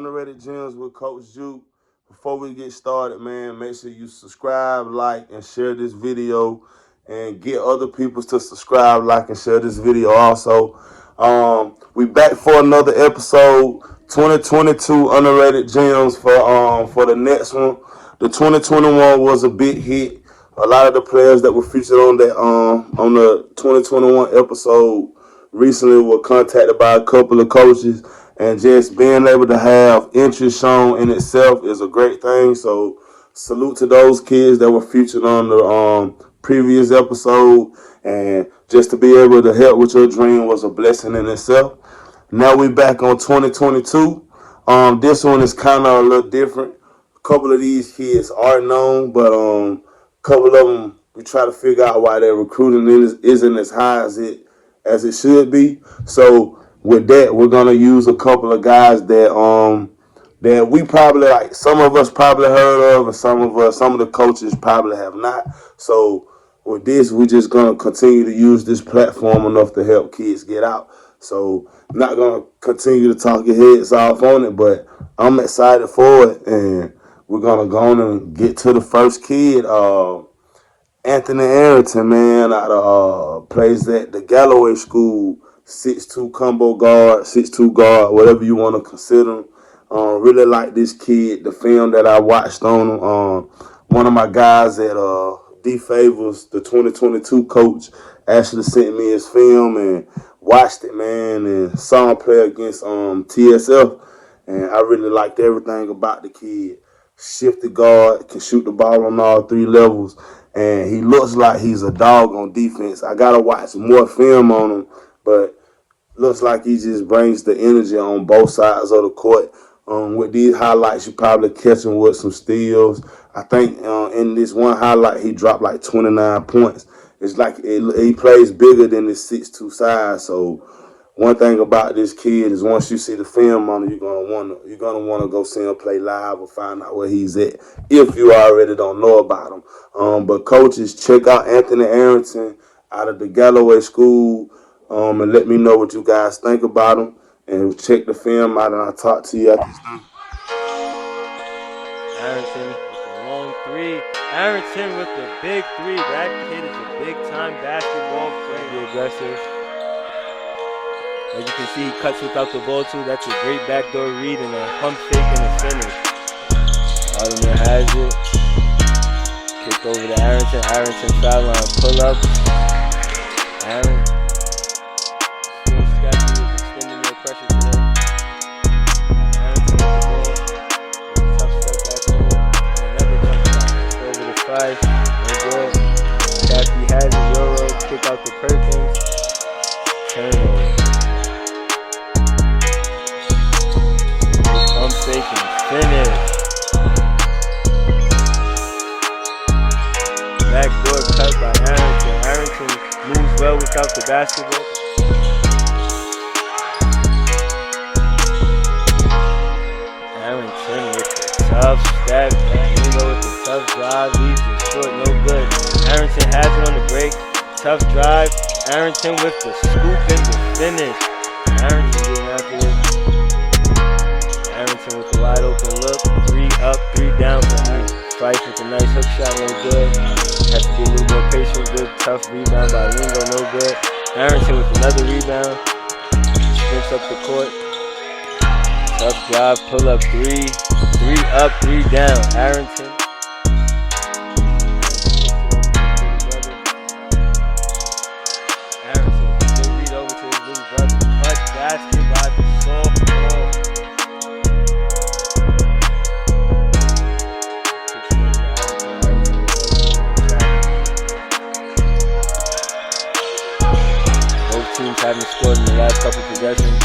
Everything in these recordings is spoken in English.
Underrated Gems with Coach Juke. Before we get started, man, make sure you subscribe, like, and share this video, and get other people to subscribe, like, and share this video also. We back for another episode, 2022 Underrated Gems for the next one. The 2021 was a big hit. A lot of the players that were featured on that on the 2021 episode recently were contacted by a couple of coaches, and just being able to have interest shown in itself is a great thing. So salute to those kids that were featured on the previous episode, and just to be able to help with your dream was a blessing in itself. Now we back on 2022. This one is kind of a little different. A couple of these kids are known, but a couple of them we try to figure out why their recruiting isn't as high as it should be. So with that, we're gonna use a couple of guys that we probably, like, some of us probably heard of, and some of the coaches probably have not. So with this, we're just gonna continue to use this platform enough to help kids get out. So I'm not gonna continue to talk your heads off on it, but I'm excited for it, and we're gonna go on and get to the first kid. Anthony Harrington, man, out of plays at the Galloway School, 6'2" combo guard, 6'2" guard, whatever you want to consider him. Really like this kid. The film that I watched on him, one of my guys at D Favors, the 2022 coach, actually sent me his film and watched it, man, and saw him play against TSF, and I really liked everything about the kid. Shifted guard, can shoot the ball on all three levels, and he looks like he's a dog on defense. I gotta watch more film on him, but looks like he just brings the energy on both sides of the court. With these highlights, you probably catch him with some steals. I think in this one highlight, he dropped like 29 points. It's like he plays bigger than his 6'2" size. So one thing about this kid is once you see the film on him, you're gonna wanna go see him play live or find out where he's at if you already don't know about him. But coaches, check out Anthony Harrington out of the Galloway School, and let me know what you guys think about him. And check the film out, and I'll talk to you after it's done. Harrington with the long three. Harrington with the big three. That kid is a big-time basketball player. Very aggressive. As you can see, he cuts without the ball, too. That's a great backdoor read and a pump fake and a finish. Vladimir has it. Kick over to Harrington. Harrington foul line pull-up. Harrington. Kathy has a Euro, kick out to Perkins, turnover. Pump fake and finish. Backdoor cut by Harrington. Harrington moves well without the basketball. Harrington with the tough step. Nilo with the tough drive, leaves it short, no good. Harrington has it on the break. Tough drive. Harrington with the scoop and the finish. Harrington getting after it. Harrington with the wide open look. 3 up, 3 down for him. Price with a nice hook shot, no good. Has to be a little more patient. Good tough rebound by Lingo, no good. Harrington with another rebound. Sprints up the court. Tough drive, pull up 3. 3 up, 3 down. Harrington. Haven't scored in the last couple possessions.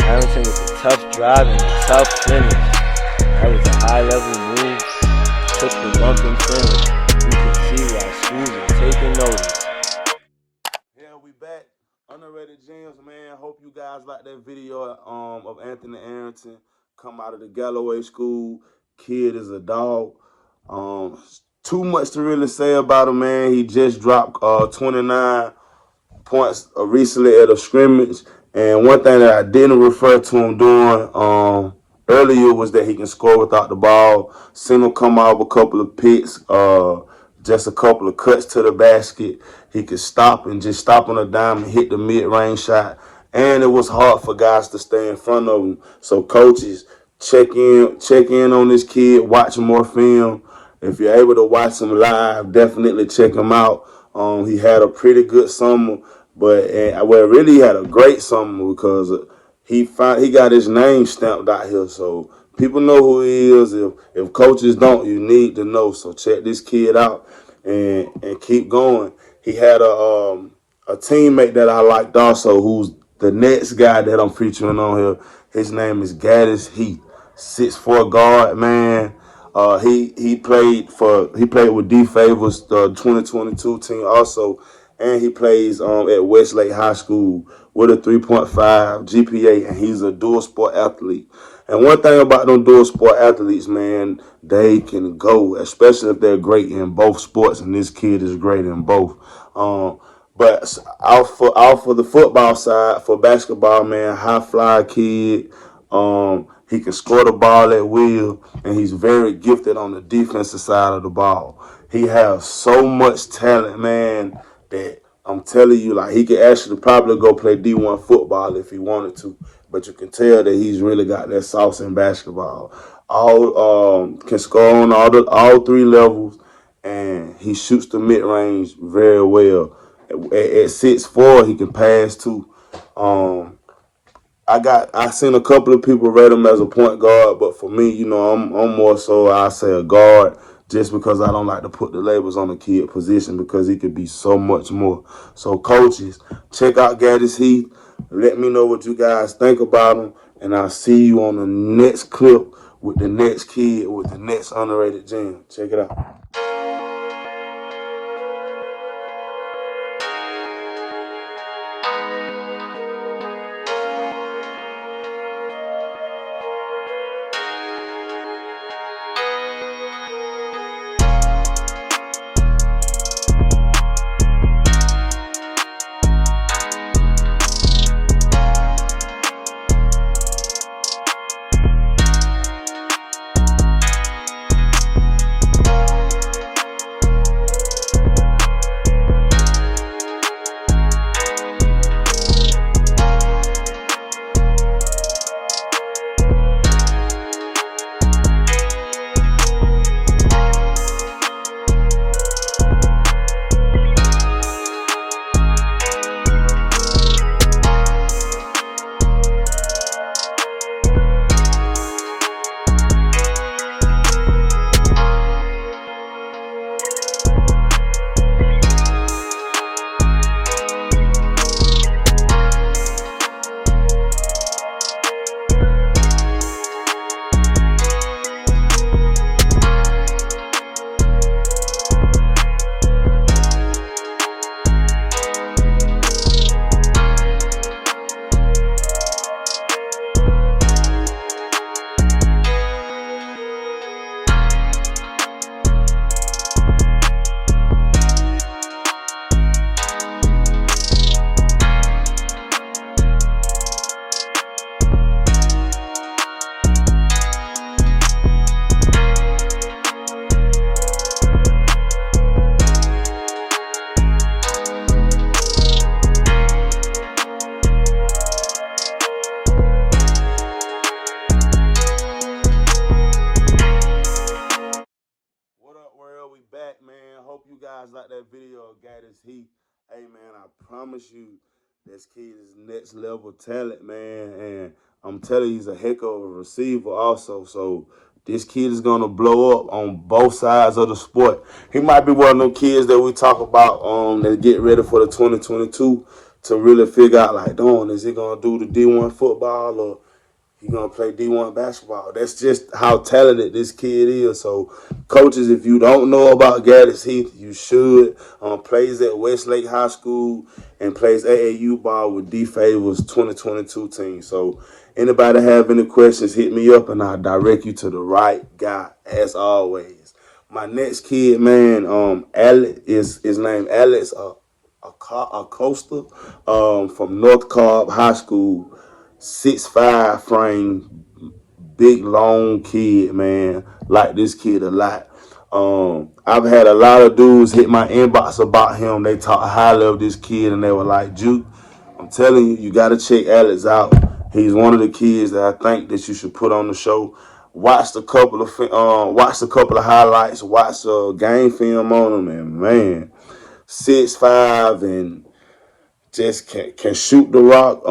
Harrington with a tough drive and a tough finish. That was a high-level move. Took the bump and finish. You can see why schools are taking notice. Yeah, we back. Underrated Gems, man. Hope you guys like that video of Anthony Harrington come out of the Galloway School. Kid is a dog. Too much to really say about him, man. He just dropped 29 points recently at a scrimmage, and one thing that I didn't refer to him doing earlier was that he can score without the ball. Seen him come out with a couple of picks, just a couple of cuts to the basket. He could stop and just stop on a dime and hit the mid-range shot. And it was hard for guys to stay in front of him. So coaches, check in on this kid, watch more film. If you're able to watch him live, definitely check him out. He had a pretty good summer, but really he had a great summer because he got his name stamped out here. So people know who he is. If coaches don't, you need to know. So check this kid out and keep going. He had a teammate that I liked also, who's the next guy that I'm featuring on here. His name is Gaddis Heath, 6'4" guard, man. He played with D Favors, the 2022 team also, and he plays at Westlake High School with a 3.5 GPA, and he's a dual sport athlete. And one thing about them dual sport athletes, man, they can go, especially if they're great in both sports, and this kid is great in both. But out for the football side, for basketball, man, high fly kid. He can score the ball at will, and he's very gifted on the defensive side of the ball. He has so much talent, man, that I'm telling you, like, he could actually probably go play D1 football if he wanted to. But you can tell that he's really got that sauce in basketball. All can score on all three levels, and he shoots the mid range very well. At 6'4", he can pass too. I seen a couple of people rate him as a point guard, but for me, I'm more so I say a guard, just because I don't like to put the labels on the kid position, because he could be so much more. So coaches, check out Gaddis Heath. Let me know what you guys think about him, and I'll see you on the next clip with the next kid with the next underrated gem. Check it out. Hope you guys like that video of Gaddis Heath. Hey, man, I promise you, this kid is next level talent, man. And I'm telling you, he's a heck of a receiver also. So this kid is going to blow up on both sides of the sport. He might be one of them kids that we talk about that get ready for the 2022 to really figure out, like, is he going to do the D1 football or he's going to play D1 basketball? That's just how talented this kid is. So, coaches, if you don't know about Gaddis Heath, you should. Plays at Westlake High School and plays AAU ball with D Favors 2022 team. So, anybody have any questions, hit me up and I'll direct you to the right guy, as always. My next kid, man, Alex, his name Alex Acosta from North Cobb High School. 6'5" frame, big, long kid, man. Like this kid a lot. I've had a lot of dudes hit my inbox about him. They talk highly of this kid, and they were like, Juke, I'm telling you, you got to check Alex out. He's one of the kids that I think that you should put on the show. Watch a couple of highlights. Watch game film on him, and man, 6'5" and just can shoot the rock.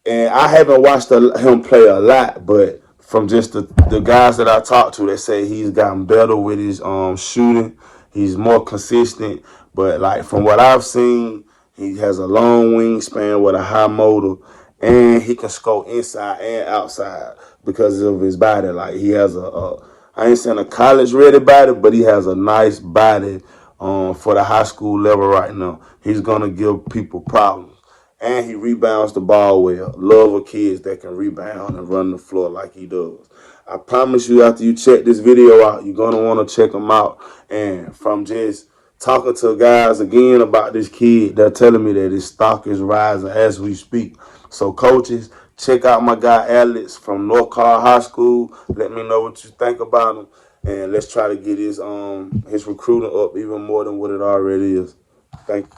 And I haven't watched him play a lot, but from just the guys that I talked to, they say he's gotten better with his shooting. He's more consistent. But like from what I've seen, he has a long wingspan with a high motor, and he can score inside and outside because of his body. Like he has I ain't saying a college ready body, but he has a nice body for the high school level right now. He's gonna give people problems. And he rebounds the ball well. Love of kids that can rebound and run the floor like he does. I promise you, after you check this video out, you're going to want to check him out. And from just talking to guys again about this kid, they're telling me that his stock is rising as we speak. So coaches, check out my guy Alex from Lockhart High School. Let me know what you think about him. And let's try to get his recruiting up even more than what it already is. Thank you.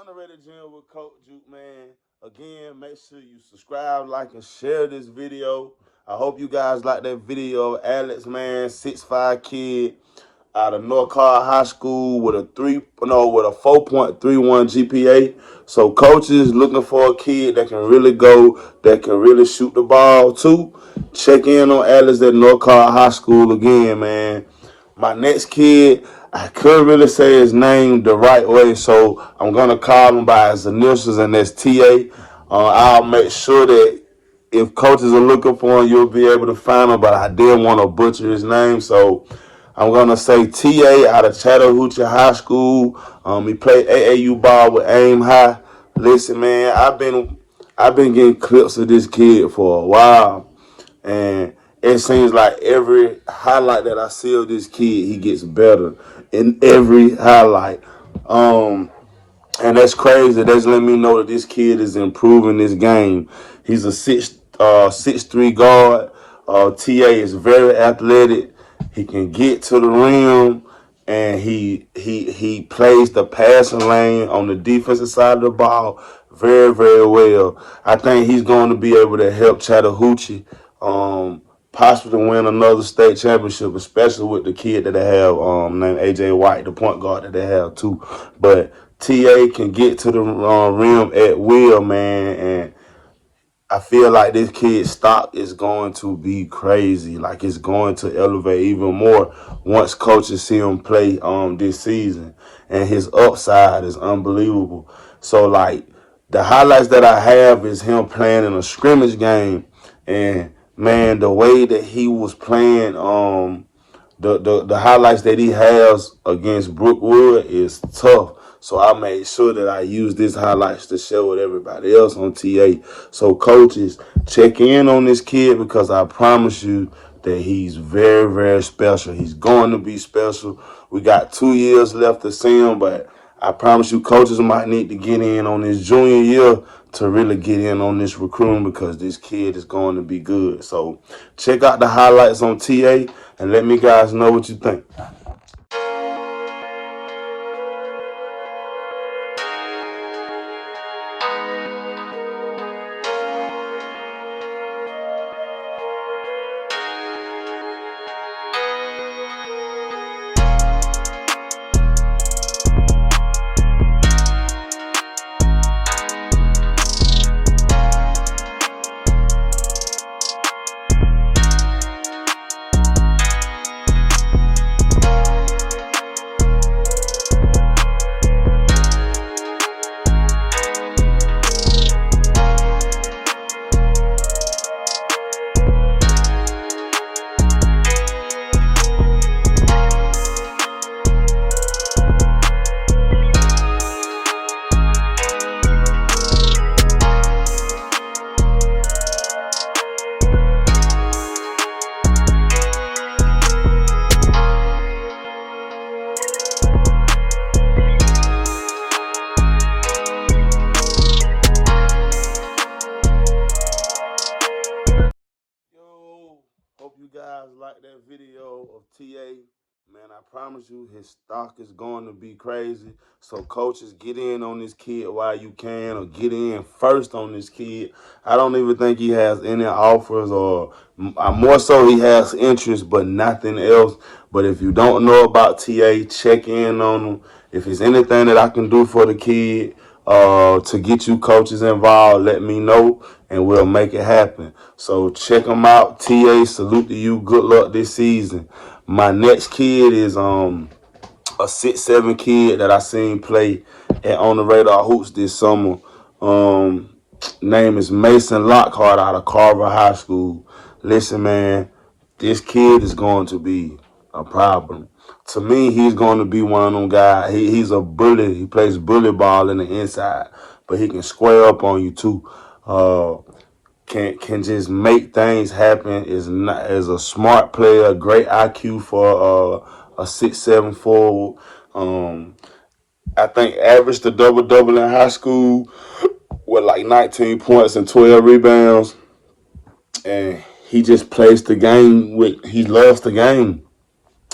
Underrated Gym with Coach Juke, man. Again, make sure you subscribe, like, and share this video. I hope you guys like that video of Alex, man, 6'5" kid out of Lockhart High School with a 4.31 GPA. So coaches looking for a kid that can really go, that can really shoot the ball too. Check in on Alex at Lockhart High School again, man. My next kid, I couldn't really say his name the right way, so I'm going to call him by his initials, and that's TA. I'll make sure that if coaches are looking for him, you'll be able to find him, but I didn't want to butcher his name, so I'm going to say TA out of Chattahoochee High School. He played AAU ball with Aim High. Listen, man, I've been getting clips of this kid for a while, and it seems like every highlight that I see of this kid, he gets better in every highlight. And that's crazy. That's letting me know that this kid is improving this game. He's a 6'3" guard. TA is very athletic. He can get to the rim, and he plays the passing lane on the defensive side of the ball very, very well. I think he's going to be able to help Chattahoochee possibly win another state championship, especially with the kid that they have named AJ White, the point guard that they have too. But TA can get to the rim at will, man, and I feel like this kid's stock is going to be crazy. Like it's going to elevate even more once coaches see him play this season. And his upside is unbelievable. So like the highlights that I have is him playing in a scrimmage game, and man, the way that he was playing, the highlights that he has against Brookwood is tough. So I made sure that I use these highlights to share with everybody else on TA. So coaches, check in on this kid because I promise you that he's very, very special. He's going to be special. We got 2 years left to see him, but I promise you coaches might need to get in on his junior year to really get in on this recruiting because this kid is going to be good. So check out the highlights on TA and let me guys know what you think. video of TA, man, I promise you his stock is going to be crazy. So coaches, get in on this kid while you can, or get in first on this kid. I don't even think he has any offers, or more so he has interest, but nothing else. But if you don't know about TA, check in on him. If there's anything that I can do for the kid, to get you coaches involved, let me know and we'll make it happen. So check them out. TA, salute to you. Good luck this season. My next kid is a 6'7" kid that I seen play at On the Radar Hoops this summer. Name is Mason Lockhart out of Carver High School. Listen, man, this kid is going to be a problem. To me, he's going to be one of them guys. He's a bully. He plays bully ball in the inside, but he can square up on you too. Can just make things happen. Is a smart player, great IQ for a 6'7" forward. I think averaged a double in high school with like 19 points and 12 rebounds, and he just plays the game with. He loves the game.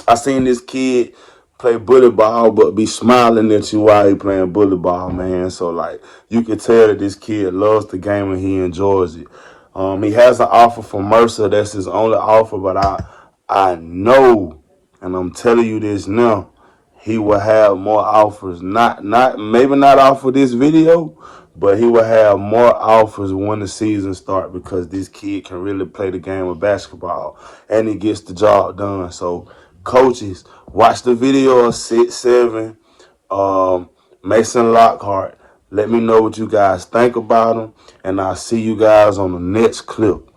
I seen this kid play bully ball, but be smiling at you while he playing bully ball, man. So like you can tell that this kid loves the game and he enjoys it. He has an offer from Mercer. That's his only offer, but I know, and I'm telling you this now, he will have more offers. Maybe not off of this video, but he will have more offers when the season starts, because this kid can really play the game of basketball and he gets the job done. So coaches, watch the video of 6'7", Mason Lockhart. Let me know what you guys think about him, and I'll see you guys on the next clip.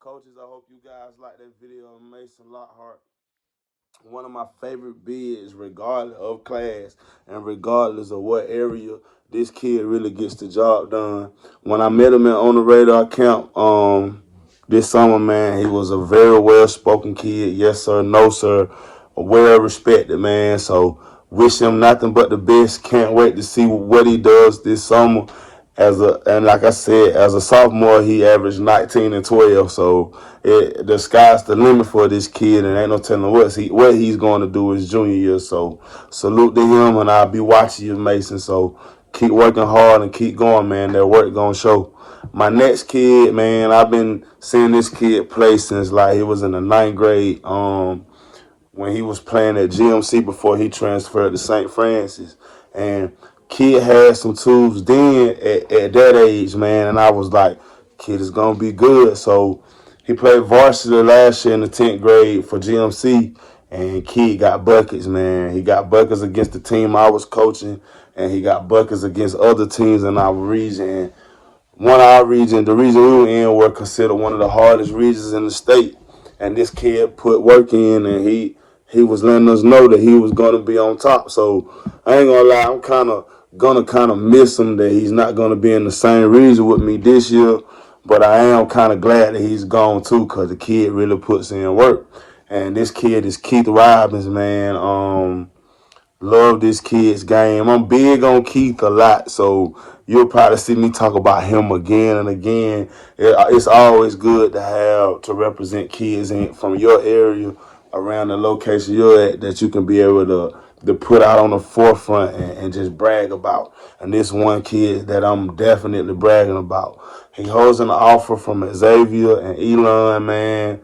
Coaches, I hope you guys like that video of Mason Lockhart. One of my favorite bigs, regardless of class and regardless of what area, this kid really gets the job done. When I met him On the Radar camp this summer, man, he was a very well-spoken kid. Yes, sir, no, sir. Well-respected, man. So wish him nothing but the best. Can't wait to see what he does this summer. And like I said, as a sophomore, he averaged 19 and 12. So the sky's the limit for this kid, and ain't no telling what he's going to do his junior year. So salute to him, and I'll be watching you, Mason. So keep working hard and keep going, man. That work gonna show. My next kid, man, I've been seeing this kid play since like he was in the 9th grade. When he was playing at GMC before he transferred to St. Francis, and kid had some tools then at that age, man, and I was like, kid is gonna be good. So he played varsity last year in the 10th grade for GMC, and kid got buckets, man. He got buckets against the team I was coaching, and he got buckets against other teams in our region. One of our region, the region we were in, were considered one of the hardest regions in the state, and this kid put work in, and he was letting us know that he was gonna be on top. So I ain't gonna lie, I'm gonna miss him, that he's not gonna be in the same region with me this year, but I am kind of glad that he's gone too, because the kid really puts in work. And this kid is Heath Robbins, man. Love this kid's game. I'm big on Heath a lot, so you'll probably see me talk about him again and again. It's always good to represent kids from your area, around the location you're at, that you can be able to put out on the forefront and just brag about. And this one kid that I'm definitely bragging about. He holds an offer from Xavier and Elon, man.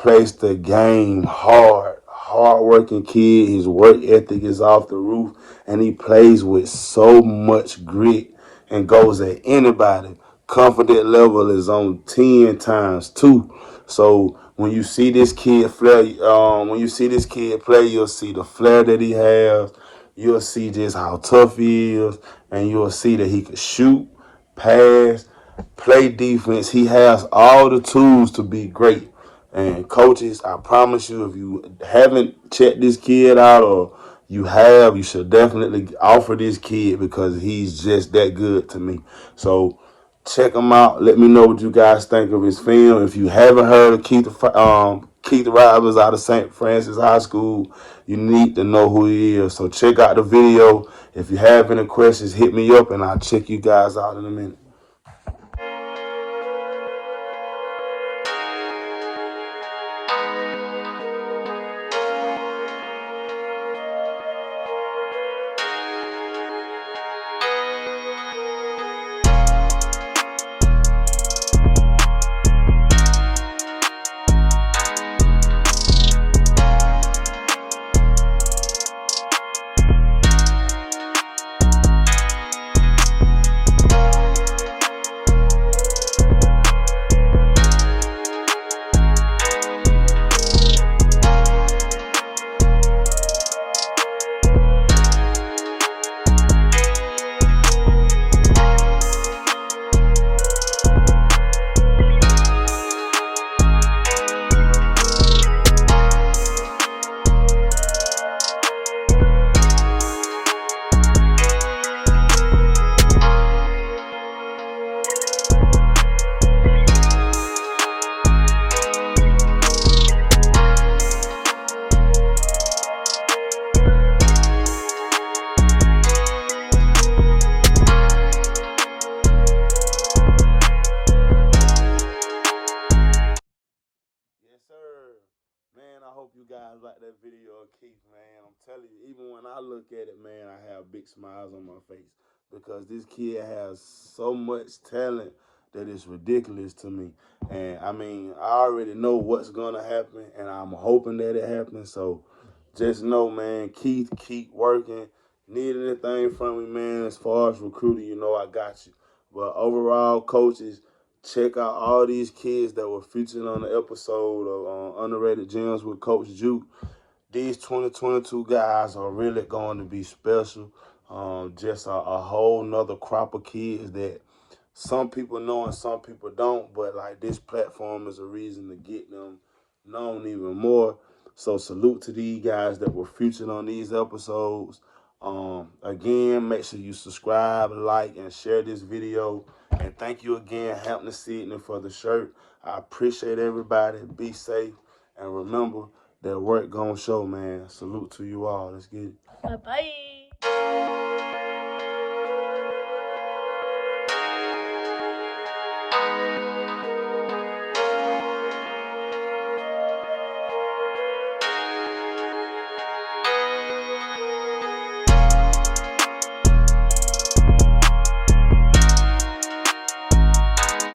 plays the game hard-working kid. His work ethic is off the roof, and he plays with so much grit and goes at anybody. Confident level is on 10 times 2. So when you see this kid play, you'll see the flair that he has. You'll see just how tough he is, and you'll see that he can shoot, pass, play defense. He has all the tools to be great. And coaches, I promise you, if you haven't checked this kid out or you should definitely offer this kid because he's just that good to me. So check him out. Let me know what you guys think of his film. If you haven't heard of Keith Rivers out of St. Francis High School, you need to know who he is. So check out the video. If you have any questions, hit me up and I'll check you guys out in a minute. Man, I hope you guys like that video of Keith, man. I'm telling you, even when I look at it, man, I have big smiles on my face because this kid has so much talent that it's ridiculous to me. And I mean, I already know what's gonna happen, and I'm hoping that it happens. So just know, man, Keith, keep working. Need anything from me, man, as far as recruiting, you know I got you. But overall, coaches, check out all these kids that were featured on the episode of Underrated Gems with Coach Juke. These 2022 guys are really going to be special. Just a whole nother crop of kids that some people know and some people don't. But like this platform is a reason to get them known even more. So salute to these guys that were featured on these episodes. Again, make sure you subscribe, like, and share this video. And thank you again, Hampton Sydney, for the shirt. I appreciate everybody. Be safe. And remember, that work gonna show, man. Salute to you all. Let's get it. Bye-bye.